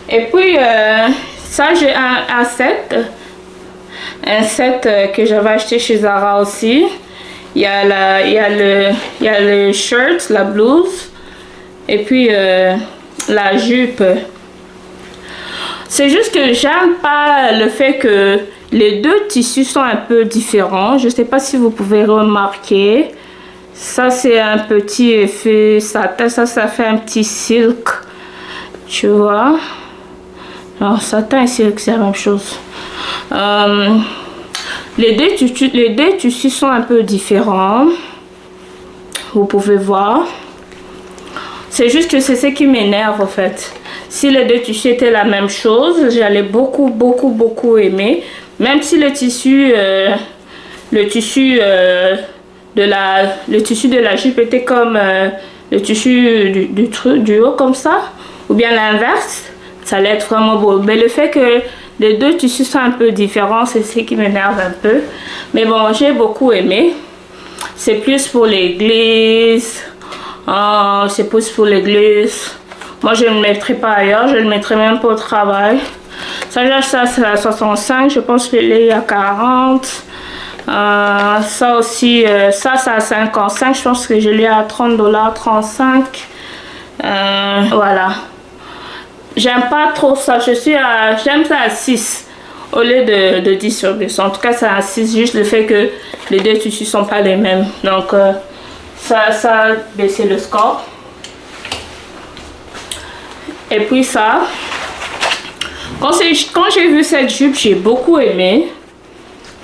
Et puis, ça, j'ai un set. Un set que j'avais acheté chez Zara aussi. Il y a le shirt, la blouse. Et puis, la jupe. C'est juste que j'aime pas le fait que les deux tissus sont un peu différents. Je sais pas si vous pouvez remarquer. Ça, c'est un petit effet satin. Ça fait un petit silk. Tu vois? Alors, satin et silk, c'est la même chose. Les deux tissus sont un peu différents. Vous pouvez voir. C'est juste que c'est ce qui m'énerve, en fait. Si les deux tissus étaient la même chose, j'allais beaucoup aimer. Même si le tissu de la jupe était comme le tissu du haut comme ça, ou bien l'inverse, ça allait être vraiment beau. Mais le fait que les deux tissus sont un peu différents, c'est ce qui m'énerve un peu. Mais bon, j'ai beaucoup aimé. C'est plus pour les glisses. C'est plus pour les glisses. Moi, je ne le mettrai pas ailleurs. Je le mettrai même pas au travail. Ça, j'ai acheté ça, c'est à 65. Je pense que je l'ai à 40. Ça aussi, ça, c'est à 55. Je pense que je l'ai à 30 $, 35. Voilà. J'aime pas trop ça. J'aime ça à 6 au lieu de 10 sur 10. En tout cas, c'est à 6. Juste le fait que les deux tissus sont pas les mêmes. Donc, ça a baissé le score. Et puis ça. Quand j'ai vu cette jupe, j'ai beaucoup aimé.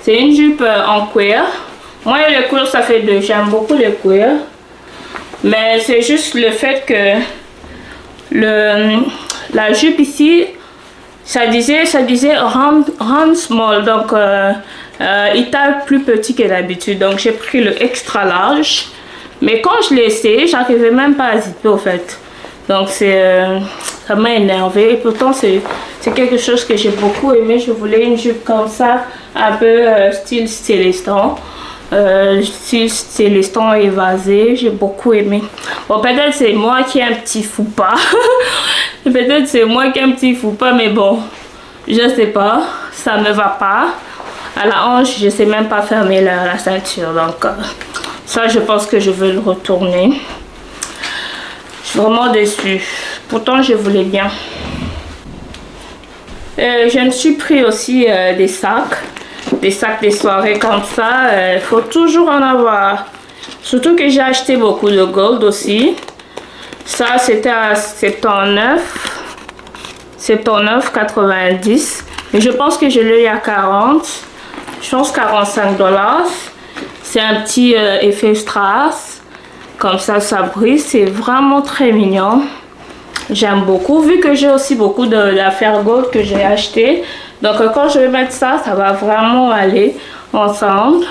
C'est une jupe en cuir. Moi, le cuir, ça fait deux. J'aime beaucoup le cuir. Mais c'est juste le fait que la jupe ici, ça disait round small. Donc, il taille plus petit que d'habitude. Donc, j'ai pris le extra large. Mais quand je l'ai essayé, j'arrivais même pas à zipper au fait. Donc, ça m'a énervé. Et pourtant, c'est quelque chose que j'ai beaucoup aimé. Je voulais une jupe comme ça, un peu style Célestin. Style Célestin évasé. J'ai beaucoup aimé. Bon, peut-être c'est moi qui ai un petit fou pas. Peut-être c'est moi qui ai un petit fou pas. Mais bon, je sais pas. Ça me va pas. À la hanche, je sais même pas fermer la ceinture. Donc, ça, je pense que je vais le retourner. Je suis vraiment déçue. Pourtant, je voulais bien. Je me suis pris aussi des sacs. Des sacs des soirées comme ça. Il faut toujours en avoir. Surtout que j'ai acheté beaucoup de gold aussi. Ça, c'était à 79,90. Mais je pense que je l'ai à 40. Je pense 45 $. C'est un petit effet strass. Comme ça, ça brille. C'est vraiment très mignon. J'aime beaucoup. Vu que j'ai aussi beaucoup d'affaires gold que j'ai acheté. Donc, quand je vais mettre ça, ça va vraiment aller ensemble.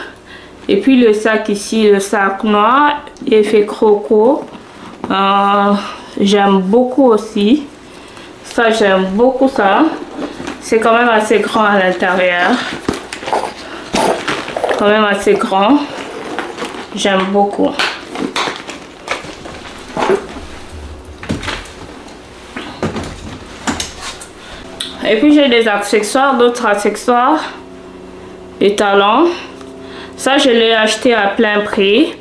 Et puis, le sac ici, le sac noir, effet croco. J'aime beaucoup aussi. Ça, j'aime beaucoup ça. C'est quand même assez grand à l'intérieur. Quand même assez grand. J'aime beaucoup. Et puis j'ai des accessoires, d'autres accessoires. Des talons. Ça, je l'ai acheté à plein prix.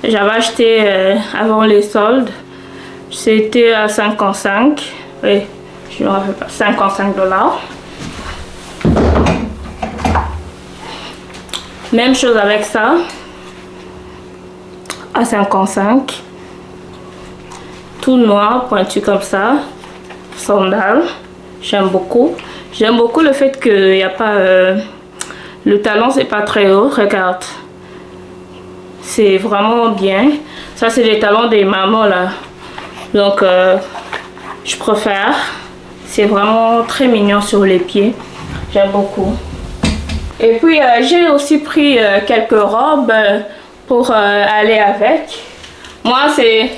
J'avais acheté avant les soldes. C'était à 55. Oui, je ne me rappelle pas. 55 $. Même chose avec ça. À 55. Tout noir, pointu comme ça. Sandales. J'aime beaucoup. J'aime beaucoup le fait qu'il n'y a pas... le talon, c'est pas très haut. Regarde. C'est vraiment bien. Ça, c'est les talons des mamans, là. Donc, je préfère. C'est vraiment très mignon sur les pieds. J'aime beaucoup. Et puis, j'ai aussi pris quelques robes pour aller avec. Moi, c'est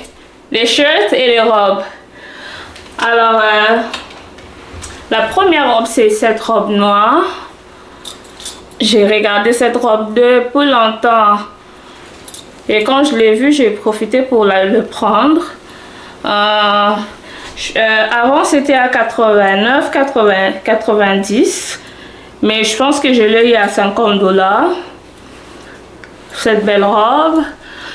les shirts et les robes. Alors, la première robe, c'est cette robe noire. J'ai regardé cette robe depuis longtemps. Et quand je l'ai vue, j'ai profité pour le prendre. Avant, c'était à 89, 80, 90. Mais je pense que je l'ai eu à 50 $. Cette belle robe.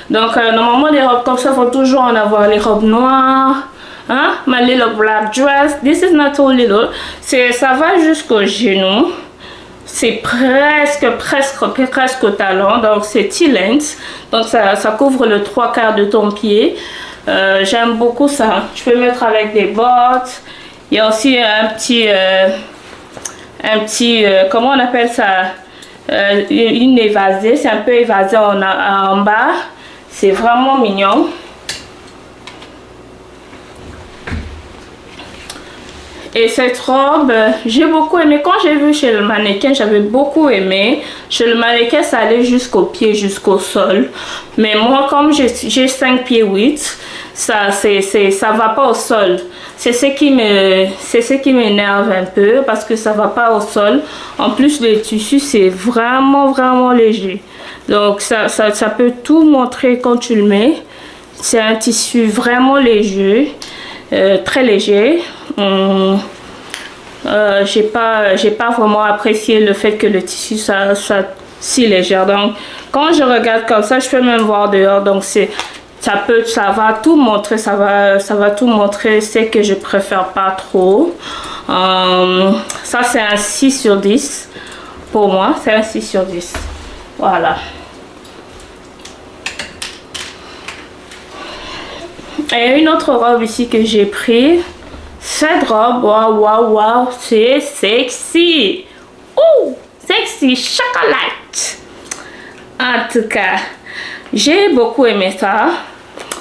Donc, normalement, les robes comme ça, il faut toujours en avoir. Les robes noires. Hein? My little black dress. This is not so little. Ça va jusqu'au genou. C'est presque au talon. Donc, c'est T-length. Donc, ça couvre le 3/4 de ton pied. J'aime beaucoup ça. Je peux mettre avec des bottes. Il y a aussi un petit comment on appelle ça, une évasée. C'est un peu évasé en bas. C'est vraiment mignon. Et cette robe, j'ai beaucoup aimé. Quand j'ai vu chez le mannequin, j'avais beaucoup aimé. Chez le mannequin, ça allait jusqu'au pied, jusqu'au sol. Mais moi, comme j'ai 5 pieds 8, ça va pas au sol. C'est ce qui m'énerve un peu parce que ça va pas au sol. En plus, le tissu, c'est vraiment léger. Donc, ça peut tout montrer quand tu le mets. C'est un tissu vraiment léger. Très léger. J'ai pas vraiment apprécié le fait que le tissu soit si léger. Donc quand je regarde comme ça, je peux même voir dehors. Donc ça va tout montrer. Ça va tout montrer. C'est que je préfère pas trop. Ça c'est un 6 sur 10 pour moi. C'est un 6 sur 10. Voilà. Et une autre robe ici que j'ai pris. Cette robe, waouh, c'est sexy. Ouh, sexy chocolat. En tout cas, j'ai beaucoup aimé ça.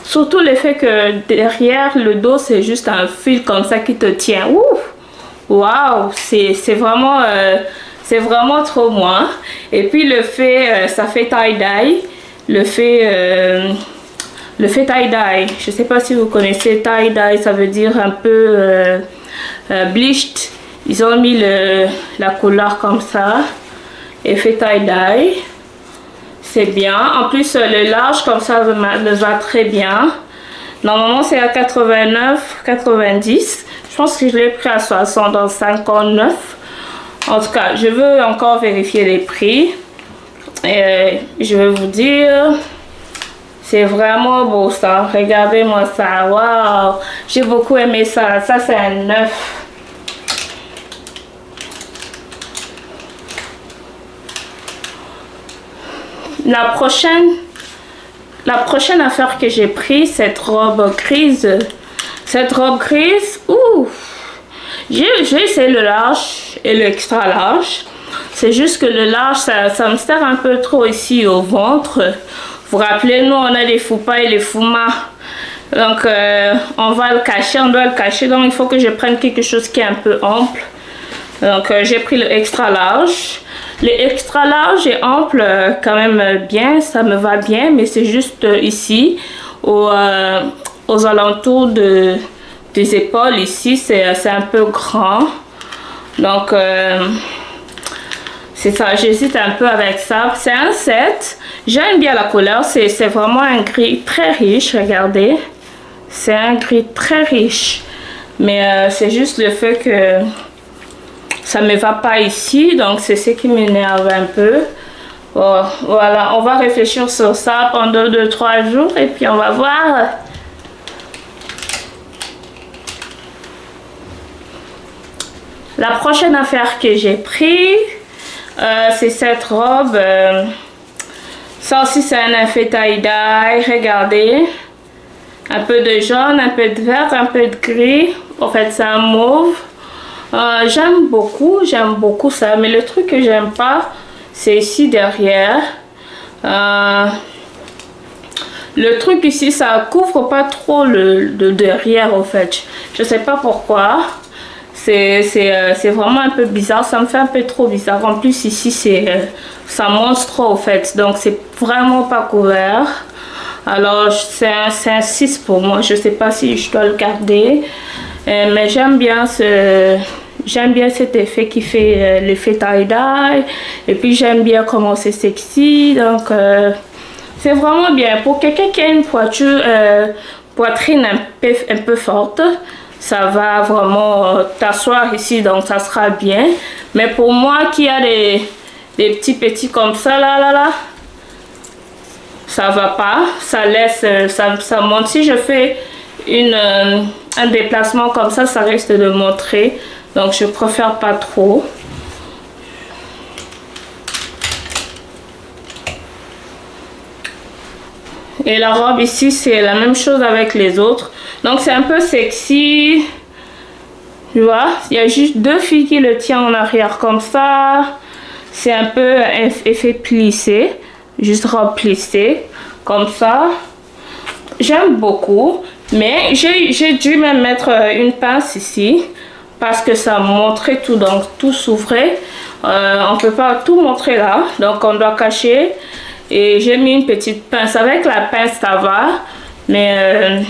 Surtout le fait que derrière le dos, c'est juste un fil comme ça qui te tient. Ouh, waouh, c'est vraiment trop moi. Et puis le fait, ça fait tie-dye. Le fait tie-dye, je ne sais pas si vous connaissez tie-dye, ça veut dire un peu bleached. Ils ont mis la couleur comme ça. Effet tie-dye. C'est bien. En plus, le large comme ça me va très bien. Normalement, c'est à 89, 90. Je pense que je l'ai pris à 60 dans 59. En tout cas, je veux encore vérifier les prix. Et je vais vous dire... C'est vraiment beau ça. Regardez-moi ça. Waouh. J'ai beaucoup aimé ça. Ça, c'est un 9. La prochaine affaire que j'ai pris, cette robe grise. Cette robe grise, ouh. J'ai essayé le large et le extra large. C'est juste que le large, ça me sert un peu trop ici au ventre. Vous vous rappelez, nous on a les foupas et les foumas. Donc on va le cacher, on doit le cacher. Donc il faut que je prenne quelque chose qui est un peu ample. Donc j'ai pris le extra large. Le extra large et ample quand même bien, ça me va bien. Mais c'est juste ici, aux alentours des épaules ici, c'est un peu grand. Donc c'est ça, j'hésite un peu avec ça. C'est un 7. J'aime bien la couleur. C'est vraiment un gris très riche. Regardez. C'est un gris très riche. Mais c'est juste le fait que ça ne me va pas ici. Donc c'est ce qui m'énerve un peu. Bon, voilà. On va réfléchir sur ça pendant 2-3 jours. Et puis on va voir. La prochaine affaire que j'ai prise. C'est cette robe. Ça aussi c'est un effet tie-dye. Regardez. Un peu de jaune, un peu de vert, un peu de gris. En fait c'est un mauve. J'aime beaucoup ça. Mais le truc que j'aime pas, c'est ici derrière. Le truc ici, ça couvre pas trop le derrière en fait. Je sais pas pourquoi. C'est vraiment un peu bizarre, ça me fait un peu trop bizarre. En plus ici ça monte trop en fait, donc c'est vraiment pas couvert. Alors c'est un 6 pour moi. Je sais pas si je dois le garder, mais j'aime bien cet effet qui fait l'effet tie-dye. Et puis j'aime bien comment c'est sexy, donc c'est vraiment bien pour quelqu'un qui a une poitrine un peu forte. ça va vraiment t'asseoir ici, donc ça sera bien. Mais pour moi qui a des petits comme ça, là, ça va pas. Ça laisse, ça monte. Si je fais un déplacement comme ça risque de montrer. Donc je préfère pas trop. Et la robe ici, c'est la même chose avec les autres. Donc c'est un peu sexy. Tu vois, il y a juste 2 filles qui le tiennent en arrière comme ça. C'est un peu effet plissé. Juste robe plissée comme ça. J'aime beaucoup. Mais j'ai dû même mettre une pince ici. Parce que ça montrait tout. Donc tout s'ouvrait. On peut pas tout montrer là. Donc on doit cacher. Et j'ai mis une petite pince. Avec la pince, ça va. Mais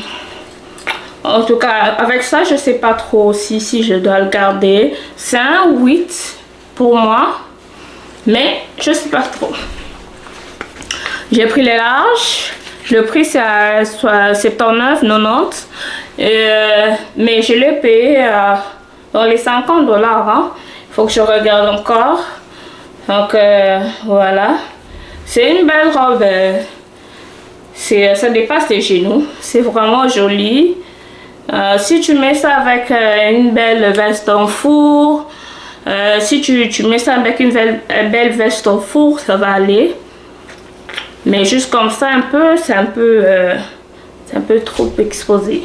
en tout cas, avec ça, je sais pas trop si je dois le garder. C'est un 8 pour moi. Mais je sais pas trop. J'ai pris les larges. Le prix, c'est à 79,90. Mais je l'ai payé dans les 50 $. Hein. Il faut que je regarde encore. Donc, voilà. C'est une belle robe, ça dépasse les genoux, c'est vraiment joli. Si tu mets ça avec une belle veste en four, si tu mets ça avec une belle veste en four, ça va aller. Mais juste comme ça un peu, c'est un peu trop exposé.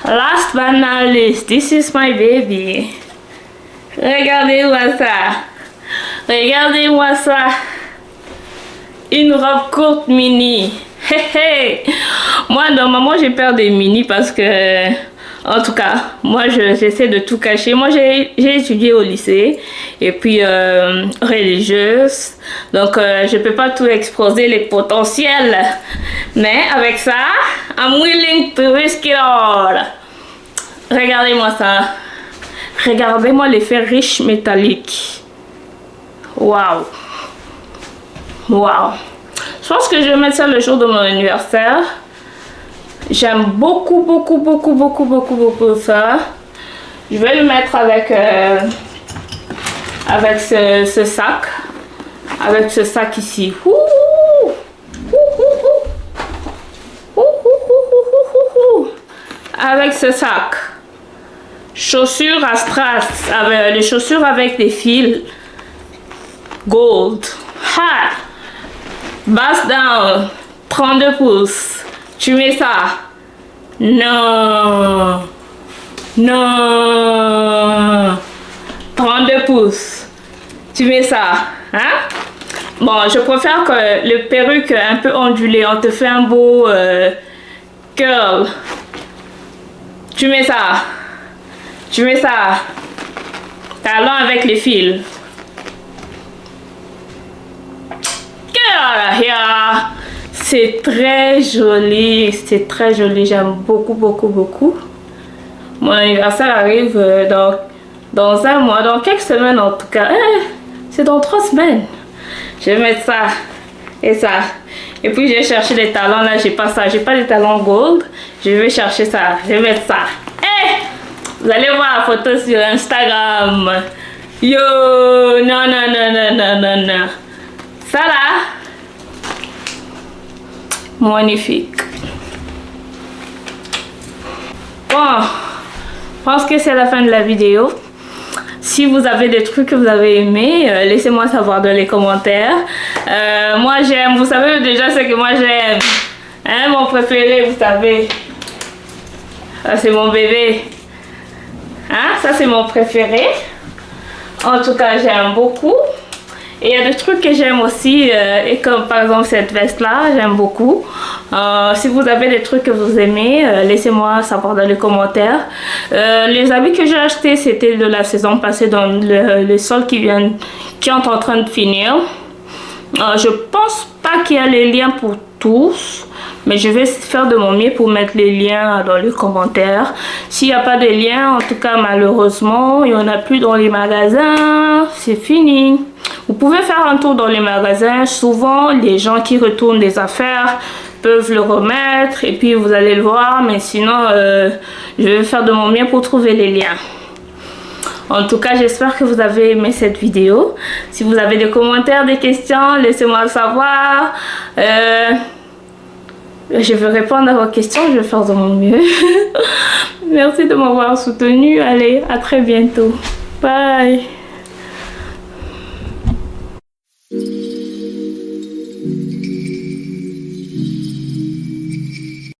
Last but not least, this is my baby. Regardez-moi ça. Regardez-moi ça. Une robe courte mini. Hey. Moi, normalement, j'ai peur des mini parce que, en tout cas, moi, j'essaie de tout cacher. Moi, j'ai étudié au lycée et puis religieuse. Donc, je peux pas tout exposer les potentiels. Mais avec ça, I'm willing to risk it all. Regardez-moi ça. Regardez-moi l'effet riche métallique. Waouh. Waouh. Je pense que je vais mettre ça le jour de mon anniversaire. J'aime beaucoup ça. Je vais le mettre avec ce sac. Avec ce sac ici. Avec ce sac. Chaussures à strass, les chaussures avec des fils gold. Ha! Basse down, 32 pouces. Tu mets ça. Non. Non. 32 pouces. Tu mets ça. Hein? Bon, je préfère que le perruque un peu ondulé. On te fait un beau curl. Tu mets ça. Tu mets ça. Talon avec les fils. C'est très joli. C'est très joli. J'aime beaucoup. Mon anniversaire arrive dans un mois. Dans quelques semaines en tout cas. C'est dans 3 semaines. Je vais mettre ça. Et ça. Et puis j'ai cherché des talons. Là, j'ai pas ça. J'ai pas des talons gold. Je vais chercher ça. Je vais mettre ça. Vous allez voir la photo sur Instagram. Yo, non. Ça là, magnifique. Bon, je pense que c'est la fin de la vidéo. Si vous avez des trucs que vous avez aimés, laissez-moi savoir dans les commentaires. Moi j'aime, vous savez déjà ce que moi j'aime. Hein, mon préféré, vous savez. Ça c'est mon bébé. Hein, ça c'est mon préféré. En tout cas, j'aime beaucoup. Et il y a des trucs que j'aime aussi, et comme par exemple cette veste là, j'aime beaucoup. Si vous avez des trucs que vous aimez, laissez-moi savoir dans les commentaires. Les habits que j'ai achetés, c'était de la saison passée, dans le solde qui est en train de finir. Je pense pas qu'il y a les liens pour tous, mais je vais faire de mon mieux pour mettre les liens dans les commentaires. S'il n'y a pas de liens, en tout cas malheureusement, il n'y en a plus dans les magasins, c'est fini. Vous pouvez faire un tour dans les magasins. Souvent, les gens qui retournent des affaires peuvent le remettre et puis vous allez le voir, mais sinon je vais faire de mon mieux pour trouver les liens. En tout cas, j'espère que vous avez aimé cette vidéo. Si vous avez des commentaires, des questions, laissez-moi savoir. Je vais répondre à vos questions, je vais faire de mon mieux. Merci de m'avoir soutenu. Allez, à très bientôt. Bye.